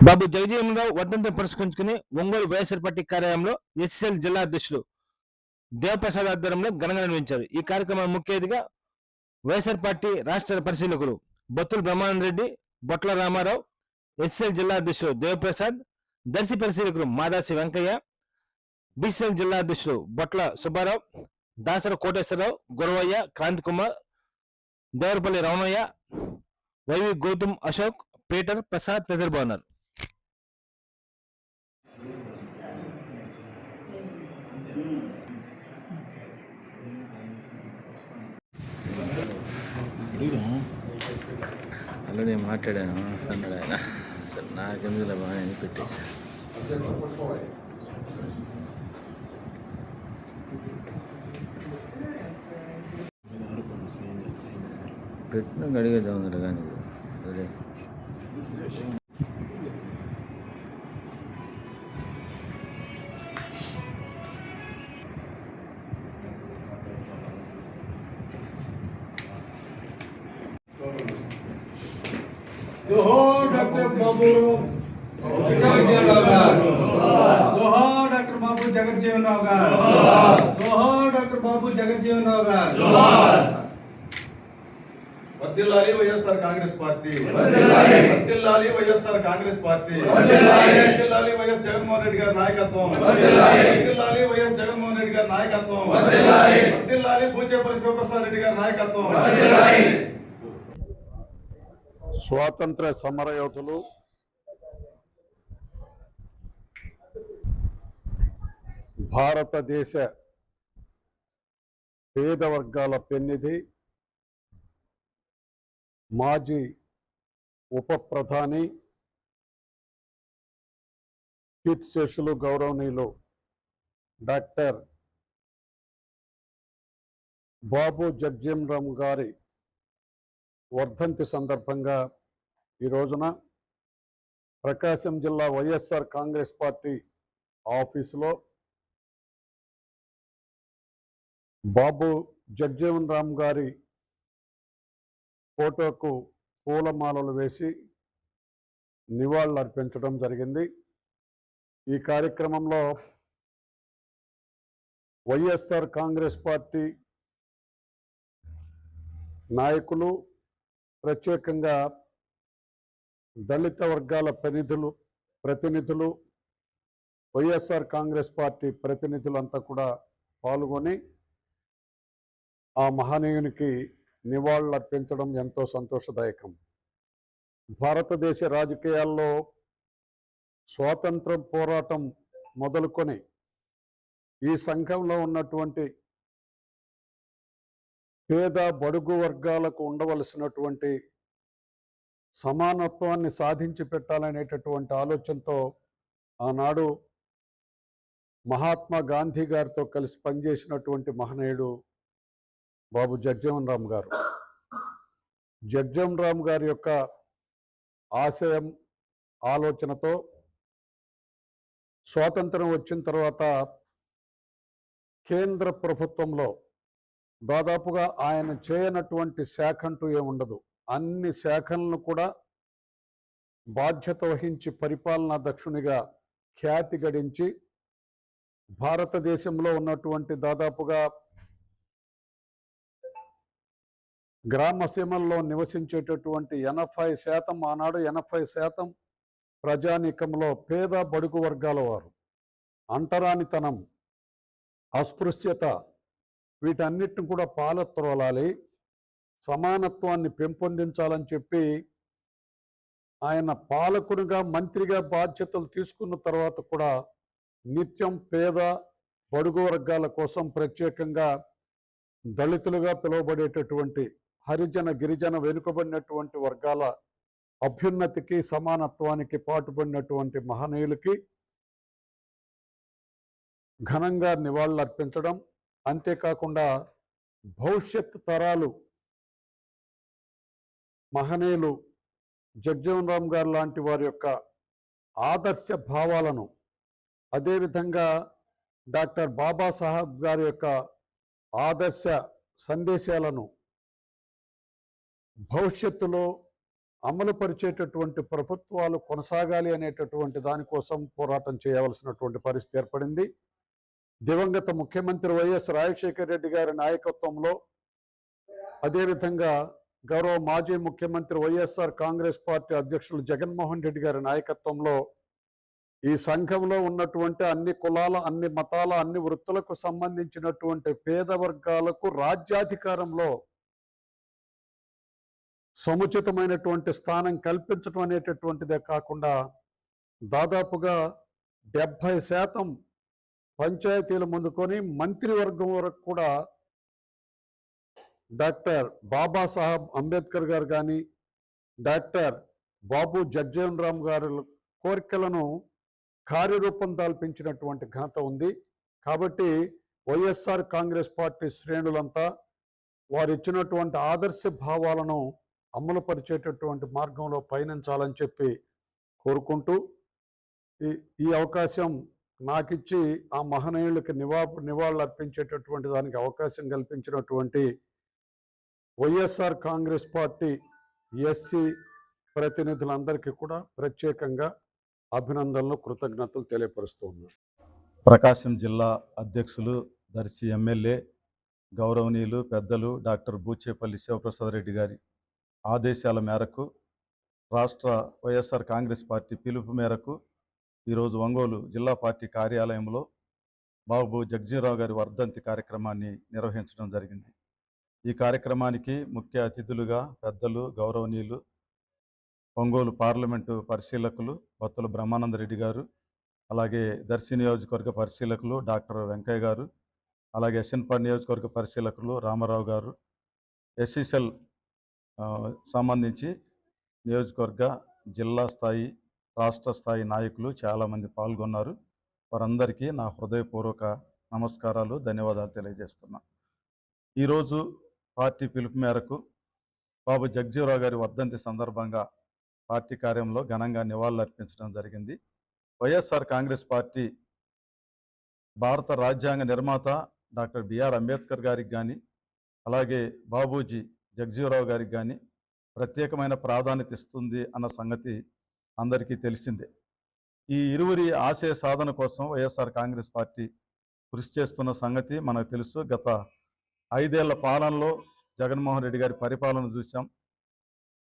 బాబు జగజీవనరావు వర్ధంతిని పురస్కరించుకుని ఒంగోలు వైఎస్ఆర్ పార్టీ కార్యాలయంలో ఎస్ఎల్ జిల్లా అధ్యక్షులు దేవప్రసాద్ ఆధ్వర్యంలో ఘనంగా నిర్వహించారు. ఈ కార్యక్రమానికి ముఖ్య అతిథిగా వైఎస్ఆర్ పార్టీ రాష్ట్ర పరిశీలకులు బొత్తుల బ్రహ్మానంద రెడ్డి, బొట్ల రామారావు, ఎస్ఎల్ జిల్లా అధ్యక్షుడు దేవప్రసాద్, దర్శి పరిశీలకులు మాదాసి వెంకయ్య, బీసీఎల్ జిల్లా అధ్యక్షుడు బొట్ల సుబ్బారావు, దాసర కోటేశ్వరరావు, గురవయ్య, క్రాంతి కుమార్, దేవరపల్లి రమణయ్య, వైవి గౌతమ్, అశోక్, పీటర్, ప్రసాద్ తదితరులు బాగున్నారు. అలా నేను మాట్లాడాను అన్నాడు ఆయన. నాకెందుకు బాగా పెట్టేసా. పెట్టిన అడిగేద్దాం అన్నాడు కానీ అదే जोहार डॉक्टर बाबू जगजीवनराव गारू, जोहार डॉक्टर बाबू जगजीवनराव गारू, जोहार डॉक्टर बाबू जगजीवनराव गारू, जोहार వర్ధిల్లాలి వైఎస్ఆర్ కాంగ్రెస్ పార్టీ, వర్ధిల్లాలి వైఎస్ఆర్ కాంగ్రెస్ పార్టీ, వర్ధిల్లాలి వైఎస్ జగన్మోహన్ రెడ్డి గారి నాయకత్వం, వర్ధిల్లాలి వైఎస్ జగన్మోహన్ రెడ్డి గారి నాయకత్వం, వర్ధిల్లాలి బూచేపల్లి శివప్రసాద్ రెడ్డి గారి నాయకత్వం. స్వాతంత్ర సమరయోధులు, భారతదేశ పేద వర్గాల పెన్నిధి, మాజీ ఉప ప్రధాని, కీర్తిశేషులు గౌరవనీయులు డాక్టర్ బాబు జగజీవనరామ్ గారి వర్ధంతి సందర్భంగా ఈ రోజున ప్రకాశం జిల్లా వైఎస్ఆర్ కాంగ్రెస్ పార్టీ ఆఫీసులో బాబు జగజీవనరామ్ గారి ఫోటోకు పూలమాలలు వేసి నివాళులు అర్పించడం జరిగింది. ఈ కార్యక్రమంలో వైఎస్ఆర్ కాంగ్రెస్ పార్టీ నాయకులు, ప్రత్యేకంగా దళిత వర్గాల ప్రతినిధులు, వైఎస్ఆర్ కాంగ్రెస్ పార్టీ ప్రతినిధులంతా కూడా పాల్గొని ఆ మహనీయునికి నివాళులు అర్పించడం ఎంతో సంతోషదాయకం. భారతదేశ రాజకీయాల్లో స్వాతంత్ర పోరాటం మొదలుకొని ఈ సంఘంలో ఉన్నటువంటి పేద బడుగు వర్గాలకు ఉండవలసినటువంటి సమానత్వాన్ని సాధించి పెట్టాలనేటటువంటి ఆలోచనతో ఆనాడు మహాత్మా గాంధీ గారితో కలిసి పనిచేసినటువంటి మహనీయుడు బాబు జగజీవనరామ్ గారు. జగజీవనరామ్ గారి యొక్క ఆశయం, ఆలోచనతో స్వాతంత్రం వచ్చిన తర్వాత కేంద్ర ప్రభుత్వంలో దాదాపుగా ఆయన చేయనటువంటి శాఖ అంటూ ఏముండదు. అన్ని శాఖలను కూడా బాధ్యత వహించి పరిపాలనా దక్షునిగా ఖ్యాతి గడించి భారతదేశంలో ఉన్నటువంటి దాదాపుగా గ్రామ సీమల్లో నివసించేటటువంటి 80% ఆనాడు 80% ప్రజానీకంలో పేద బడుగు వర్గాల వారు, అంటరానితనం, అస్పృశ్యత, వీటన్నిటిని కూడా పాలత్రోలాలి, సమానత్వాన్ని పెంపొందించాలని చెప్పి ఆయన పాలకునిగా, మంత్రిగా బాధ్యతలు తీసుకున్న తర్వాత కూడా నిత్యం పేద బడుగు వర్గాల కోసం, ప్రత్యేకంగా దళితులుగా పిలువబడేటటువంటి హరిజన, గిరిజన, వెనుకబడినటువంటి వర్గాల అభ్యున్నతికి, సమానత్వానికి పాటుపడినటువంటి మహనీయులకి ఘనంగా నివాళులు అర్పించడం, అంతేకాకుండా భవిష్యత్ తరాలు మహనీయులు జగజీవనరామ్ గారు లాంటి వారి యొక్క ఆదర్శ భావాలను, అదేవిధంగా డాక్టర్ బాబాసాహెబ్ గారి యొక్క ఆదర్శ సందేశాలను భవిష్యత్తులో అమలు పరిచేటటువంటి ప్రభుత్వాలు కొనసాగాలి అనేటటువంటి దానికోసం పోరాటం చేయవలసినటువంటి పరిస్థితి ఏర్పడింది. దివంగత ముఖ్యమంత్రి వైఎస్ రాజశేఖర రెడ్డి గారి నాయకత్వంలో, అదేవిధంగా గౌరవ మాజీ ముఖ్యమంత్రి వైఎస్ఆర్ కాంగ్రెస్ పార్టీ అధ్యక్షులు జగన్మోహన్ రెడ్డి గారి నాయకత్వంలో ఈ సంఘంలో ఉన్నటువంటి అన్ని కులాల, అన్ని మతాల, అన్ని వృత్తులకు సంబంధించినటువంటి పేద వర్గాలకు రాజ్యాధికారంలో సముచితమైనటువంటి స్థానం కల్పించడం అనేటటువంటిదే కాకుండా దాదాపుగా 70% పంచాయతీలు ముందుకొని మంత్రివర్గం వరకు కూడా డాక్టర్ బాబాసాహెబ్ అంబేద్కర్ గారు కానీ, డాక్టర్ బాబు జగ్జీవన్ రామ్ గారి కోరికలను కార్యరూపం దాల్పించినటువంటి ఘనత ఉంది. కాబట్టి వైఎస్ఆర్ కాంగ్రెస్ పార్టీ శ్రేణులంతా వారు ఇచ్చినటువంటి ఆదర్శ భావాలను అమలు పరిచేటటువంటి మార్గంలో పయనించాలని చెప్పి కోరుకుంటూ ఈ అవకాశం నాకిచ్చి ఆ మహనీయులకి నివాళులు అర్పించేటటువంటి దానికి అవకాశం కల్పించినటువంటి వైఎస్ఆర్ కాంగ్రెస్ పార్టీ ఎస్సీ ప్రతినిధులందరికీ కూడా ప్రత్యేకంగా అభినందనలు, కృతజ్ఞతలు తెలియపరుస్తూ ఉన్నాను. ప్రకాశం జిల్లా అధ్యక్షులు, దర్శి ఎమ్మెల్యే గౌరవనీయులు పెద్దలు డాక్టర్ బూచేపల్లి శివప్రసాద్ రెడ్డి గారి ఆదేశాల మేరకు, రాష్ట్ర వైఎస్ఆర్ కాంగ్రెస్ పార్టీ పిలుపు మేరకు ఈరోజు ఒంగోలు జిల్లా పార్టీ కార్యాలయంలో బాబు జగ్జీవన్ గారి వర్ధంతి కార్యక్రమాన్ని నిర్వహించడం జరిగింది. ఈ కార్యక్రమానికి ముఖ్య అతిథులుగా పెద్దలు, గౌరవనీయులు ఒంగోలు పార్లమెంటు పరిశీలకులు బత్తుల బ్రహ్మానందరెడ్డి గారు, అలాగే దర్శి నియోజకవర్గ పరిశీలకులు డాక్టర్ వెంకయ్య గారు, అలాగే ఎస్ఎన్పాడు నియోజకవర్గ పరిశీలకులు రామారావు గారు, ఎస్సీసెల్ సంబంధించి నియోజకవర్గ, జిల్లా స్థాయి, రాష్ట్ర స్థాయి నాయకులు చాలామంది పాల్గొన్నారు. వారందరికీ నా హృదయపూర్వక నమస్కారాలు, ధన్యవాదాలు తెలియజేస్తున్నా. ఈరోజు పార్టీ పిలుపు మేరకు బాబు జగ్జీవన్ గారి వర్ధంతి సందర్భంగా పార్టీ కార్యంలో ఘనంగా నివాళులు అర్పించడం జరిగింది. వైఎస్ఆర్ కాంగ్రెస్ పార్టీ భారత రాజ్యాంగ నిర్మాత డాక్టర్ బిఆర్ అంబేద్కర్ గారికి కానీ, అలాగే బాబూజీ జగ్జీవన్ గారికి కానీ ప్రత్యేకమైన ప్రాధాన్యత ఇస్తుంది అన్న సంగతి అందరికీ తెలిసిందే. ఈ ఇరువురి ఆశయ సాధన కోసం వైఎస్ఆర్ కాంగ్రెస్ పార్టీ కృషి చేస్తున్న సంగతి మనకు తెలుసు. గత 5 ఏళ్ల పాలనలో జగన్మోహన్ రెడ్డి గారి పరిపాలన చూసాం.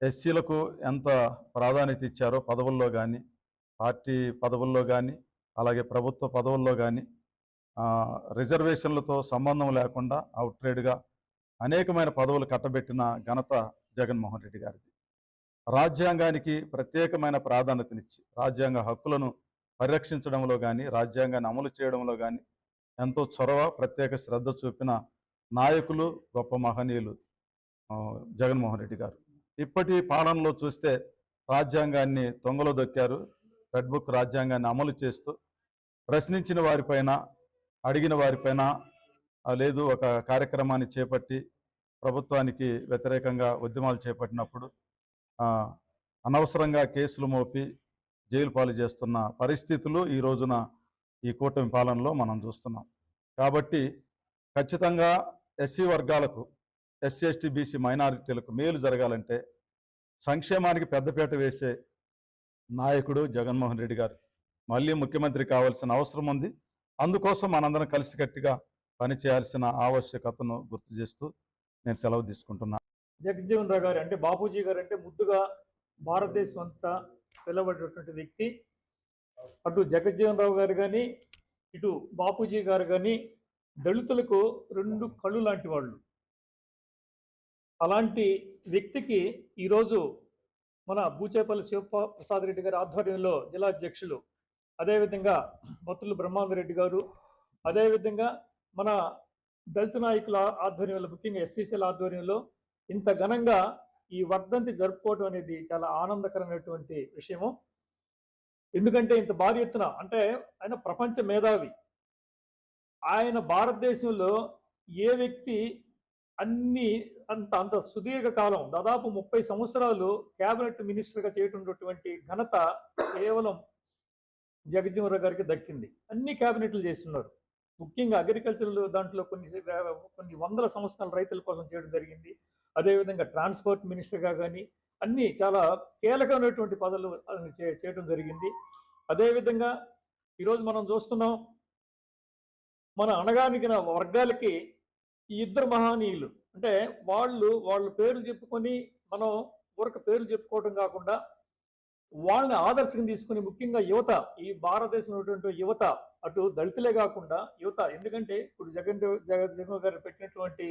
ఎస్సీలకు ఎంత ప్రాధాన్యత ఇచ్చారో పదవుల్లో కానీ, పార్టీ పదవుల్లో కానీ, అలాగే ప్రభుత్వ పదవుల్లో కానీ రిజర్వేషన్లతో సంబంధం లేకుండా అవుట్రేడ్గా అనేకమైన పదవులు కట్టబెట్టిన ఘనత జగన్మోహన్ రెడ్డి గారిది. రాజ్యాంగానికి ప్రత్యేకమైన ప్రాధాన్యతనిచ్చి రాజ్యాంగ హక్కులను పరిరక్షించడంలో కానీ, రాజ్యాంగాన్ని అమలు చేయడంలో కానీ ఎంతో చొరవ, ప్రత్యేక శ్రద్ధ చూపిన నాయకులు, గొప్ప మహనీయులు జగన్మోహన్ రెడ్డి గారు. ఇప్పటి పాలనలో చూస్తే రాజ్యాంగాన్ని తొంగలో దొక్కారు. రెడ్ బుక్ రాజ్యాంగాన్ని అమలు చేస్తూ ప్రశ్నించిన వారిపైన, అడిగిన వారిపైన లేదు ఒక కార్యక్రమాన్ని చేపట్టి ప్రభుత్వానికి వ్యతిరేకంగా ఉద్యమాలు చేపట్టినప్పుడు అనవసరంగా కేసులు మోపి జైలు పాలు చేస్తున్న పరిస్థితులు ఈ రోజున ఈ కూటమి పాలనలో మనం చూస్తున్నాం. కాబట్టి ఖచ్చితంగా ఎస్సీ వర్గాలకు, ఎస్సీ ఎస్టీ బీసీ మైనారిటీలకు మేలు జరగాలంటే సంక్షేమానికి పెద్దపీట వేసే నాయకుడు జగన్మోహన్ రెడ్డి గారు మళ్ళీ ముఖ్యమంత్రి కావాల్సిన అవసరం ఉంది. అందుకోసం మనందరం కలిసికట్టుగా పనిచేయాల్సిన ఆవశ్యకతను గుర్తు చేస్తూ నేను సెలవు తీసుకుంటున్నాను. జగజ్జీవన్ రావు గారు అంటే బాపూజీ గారు అంటే ముద్దుగా భారతదేశం అంతా పిలువబడేటువంటి వ్యక్తి. అటు జగజ్జీవన్ రావు గారు కానీ, ఇటు బాపూజీ గారు కానీ దళితులకు 2 కళ్ళు లాంటి వాళ్ళు. అలాంటి వ్యక్తికి ఈరోజు మన బూచేపల్లి శివప్రసాద్ రెడ్డి గారి ఆధ్వర్యంలో జిల్లా అధ్యక్షులు, అదేవిధంగా బత్తుల బ్రహ్మానందరెడ్డి గారు, అదేవిధంగా మన దళిత నాయకుల ఆధ్వర్యంలో, ముఖ్యంగా ఎస్సీసీల ఆధ్వర్యంలో ఇంత ఘనంగా ఈ వర్ధంతి జరుపుకోవడం అనేది చాలా ఆనందకరమైనటువంటి విషయము. ఎందుకంటే ఇంత భారీ ఎత్తున, అంటే ఆయన ప్రపంచ మేధావి. ఆయన భారతదేశంలో ఏ వ్యక్తి అంత సుదీర్ఘ కాలం, దాదాపు 30 సంవత్సరాలు క్యాబినెట్ మినిస్టర్గా చేయటువంటి ఘనత కేవలం జగజ్జీవన్ రావు గారికి దక్కింది. అన్ని క్యాబినెట్లు చేస్తున్నారు. ముఖ్యంగా అగ్రికల్చరల్ దాంట్లో కొన్ని వందల సంవత్సరాల రైతుల కోసం చేయడం జరిగింది. అదేవిధంగా ట్రాన్స్పోర్ట్ మినిస్టర్గా కానీ, అన్నీ చాలా కీలకమైనటువంటి పదవులు చేయటం జరిగింది. అదేవిధంగా ఈరోజు మనం చూస్తున్నాం, మన అణగానిగిన వర్గాలకి ఈ ఇద్దరు మహనీయులు అంటే వాళ్ళ పేర్లు చెప్పుకొని మనం ఊరక పేర్లు చెప్పుకోవడం కాకుండా వాళ్ళని ఆదర్శంగా తీసుకుని ముఖ్యంగా యువత, ఈ భారతదేశంలో ఉన్నటువంటి యువత, అటు దళితులే కాకుండా యువత, ఎందుకంటే ఇప్పుడు జగన్ గారు పెట్టినటువంటి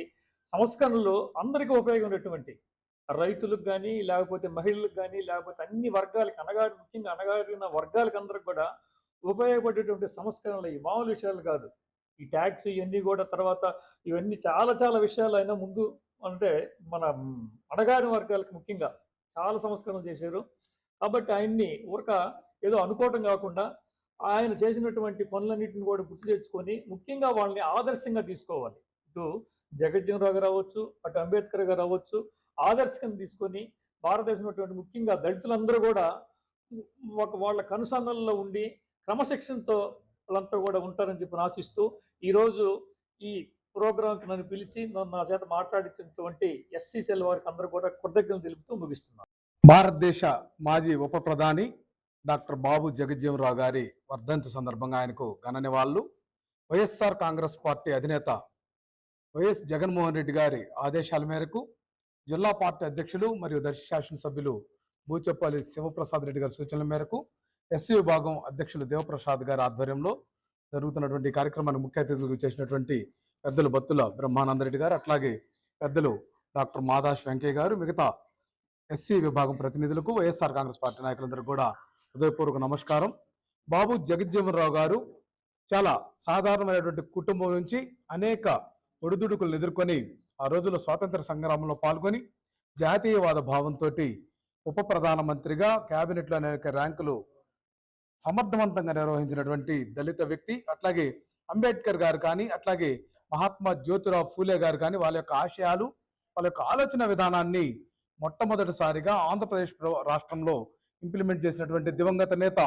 సంస్కరణలు అందరికీ ఉపయోగమైనటువంటి రైతులకు కానీ, లేకపోతే మహిళలకు కానీ, లేకపోతే అన్ని వర్గాలకి ముఖ్యంగా అణగారిన వర్గాలకు అందరికి కూడా ఉపయోగపడేటువంటి సంస్కరణలు ఈ మామూలు విషయాలు కాదు. ఈ ట్యాక్స్ ఇవన్నీ కూడా తర్వాత ఇవన్నీ చాలా చాలా విషయాలు అయినా ముందు అంటే మన అణగారిన వర్గాలకు ముఖ్యంగా చాలా సంస్కరణలు చేశారు. కాబట్టి ఆయన్ని ఊరక ఏదో అనుకోవటం కాకుండా ఆయన చేసినటువంటి పనులన్నింటిని కూడా గుర్తు తెచ్చుకొని ముఖ్యంగా వాళ్ళని ఆదర్శంగా తీసుకోవాలి. ఇటు జగజ్జీవన్ గారు అవ్వచ్చు, అటు అంబేద్కర్ గారు అవ్వచ్చు, ఆదర్శంగా తీసుకొని భారతదేశంలో ముఖ్యంగా దళితులందరూ కూడా వాళ్ళ కనుసన్నల్లో ఉండి క్రమశిక్షణతో వాళ్ళంతా కూడా ఉంటారని చెప్పి ఆశిస్తూ ఈరోజు ఈ ప్రోగ్రాంకి నన్ను పిలిచి నా చేత మాట్లాడించినటువంటి ఎస్సీ సెల్ వారికి అందరూ కూడా కృతజ్ఞతలు తెలుపుతూ ముగిస్తున్నాను. భారతదేశ మాజీ ఉప ప్రధాని డాక్టర్ బాబు జగజ్జీవన్ రావు గారి వర్ధంతి సందర్భంగా ఆయనకు ఘన నివాళులు. వైఎస్ఆర్ కాంగ్రెస్ పార్టీ అధినేత వైఎస్ జగన్మోహన్ రెడ్డి గారి ఆదేశాల మేరకు జిల్లా పార్టీ అధ్యక్షులు మరియు దర్శి శాసనసభ్యులు బూచేపల్లి శివప్రసాద్ రెడ్డి గారి సూచనల మేరకు ఎస్సీ విభాగం అధ్యక్షులు దేవప్రసాద్ గారి ఆధ్వర్యంలో జరుగుతున్నటువంటి కార్యక్రమానికి ముఖ్య అతిథులకు చేసినటువంటి పెద్దలు బత్తుల బ్రహ్మానందరెడ్డి గారు, అట్లాగే పెద్దలు డాక్టర్ మాదాష్ వెంకయ్య గారు, మిగతా ఎస్సీ విభాగం ప్రతినిధులకు, వైఎస్ఆర్ కాంగ్రెస్ పార్టీ నాయకులందరూ కూడా హృదయపూర్వక నమస్కారం. బాబు జగజ్జీవన్ రావు గారు చాలా సాధారణమైనటువంటి కుటుంబం నుంచి అనేక ఒడిదుడుకులను ఎదుర్కొని ఆ రోజుల్లో స్వాతంత్ర సంగ్రామంలో పాల్గొని జాతీయవాద భావంతో ఉప ప్రధానమంత్రిగా క్యాబినెట్లో అనేక ర్యాంకులు సమర్థవంతంగా నిర్వహించినటువంటి దళిత వ్యక్తి. అట్లాగే అంబేద్కర్ గారు కానీ, అట్లాగే మహాత్మా జ్యోతిరావు ఫూలే గారు కానీ వాళ్ళ యొక్క ఆశయాలు, వాళ్ళ యొక్క ఆలోచన విధానాన్ని మొట్టమొదటిసారిగా ఆంధ్రప్రదేశ్ రాష్ట్రంలో ఇంప్లిమెంట్ చేసినటువంటి దివంగత నేత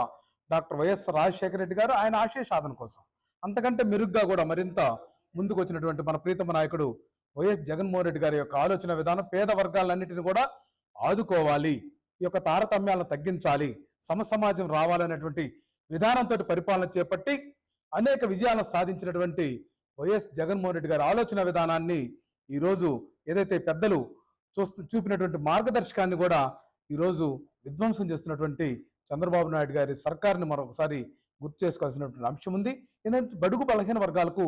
డాక్టర్ వైఎస్ రాజశేఖర రెడ్డి గారు ఆయన ఆశయ సాధన కోసం అంతకంటే మెరుగ్గా కూడా మరింత ముందుకు వచ్చినటువంటి మన ప్రీతమ నాయకుడు వైఎస్ జగన్మోహన్ రెడ్డి గారి యొక్క ఆలోచన విధానం పేద వర్గాలన్నింటినీ కూడా ఆదుకోవాలి, ఈ యొక్క తారతమ్యాలను తగ్గించాలి, సమసమాజం రావాలనేటువంటి విధానంతో పరిపాలన చేపట్టి అనేక విజయాలను సాధించినటువంటి వైఎస్ జగన్మోహన్ రెడ్డి గారి ఆలోచన విధానాన్ని ఈరోజు ఏదైతే పెద్దలు చూపినటువంటి మార్గదర్శకాన్ని కూడా ఈరోజు విధ్వంసం చేస్తున్నటువంటి చంద్రబాబు నాయుడు గారి సర్కారుని మరొకసారి గుర్తు చేసుకోవాల్సినటువంటి అంశం ఉంది. ఎందుకంటే బడుగు బలహీన వర్గాలకు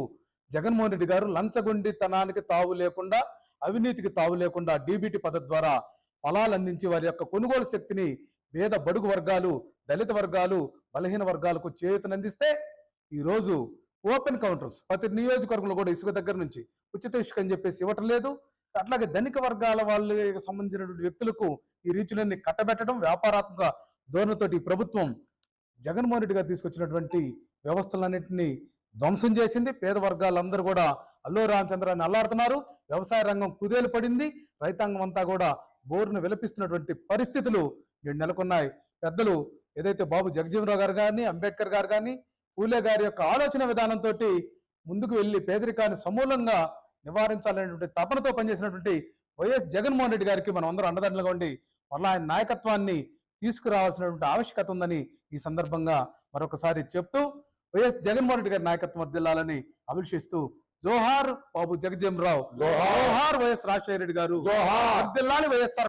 జగన్మోహన్ రెడ్డి గారు లంచగొండితనానికి తావు లేకుండా, అవినీతికి తావు లేకుండా డీబీటీ పద్ధతి ద్వారా ఫలాలు అందించి వారి యొక్క కొనుగోలు శక్తిని పేద బడుగు వర్గాలు, దళిత వర్గాలు, బలహీన వర్గాలకు చేయూతనందిస్తే ఈరోజు ఓపెన్ కౌంటర్స్ ప్రతి నియోజకవర్గంలో కూడా ఇసుక దగ్గర నుంచి ఉచిత ఇసుక అని చెప్పేసి ఇవ్వటం లేదు. అట్లాగే ధనిక వర్గాల వాళ్ళకి సంబంధించినటువంటి వ్యక్తులకు ఈ రీచులన్నీ కట్టబెట్టడం, వ్యాపారాత్మక ధోరణితోటి ఈ ప్రభుత్వం జగన్మోహన్ రెడ్డి గారు తీసుకొచ్చినటువంటి వ్యవస్థలన్నింటినీ ధ్వంసం చేసింది. పేద వర్గాలందరూ కూడా అల్లు రామచంద్రాన్ని అల్లాడుతున్నారు. వ్యవసాయ రంగం కుదేలు పడింది. రైతాంగం అంతా కూడా బోరును విలపిస్తున్నటువంటి పరిస్థితులు నెలకొన్నాయి. పెద్దలు ఏదైతే బాబు జగజ్జీవన్ రావు గారు కానీ, అంబేద్కర్ గారు కానీ, పూలే గారి యొక్క ఆలోచన విధానంతో ముందుకు వెళ్ళి పేదరికాన్ని సమూలంగా నివారించాలనేటువంటి తపనతో పనిచేసినటువంటి వైఎస్ జగన్మోహన్ రెడ్డి గారికి మనం అందరూ అండదండలుగా ఉండి మళ్ళీ ఆయన నాయకత్వాన్ని తీసుకురావాల్సినటువంటి ఆవశ్యకత ఉందని ఈ సందర్భంగా మరొకసారి చెప్తూ వైఎస్ జగన్మోహన్ రెడ్డి గారి నాయకత్వం వర్ధిల్లాలని అభిలషిస్తూ జోహార్ బాబు జగజ్జీవన్ రావు, జోహార్ వైఎస్ రాజశేఖర రెడ్డి గారు, వర్ధిల్లాలి వైఎస్ఆర్.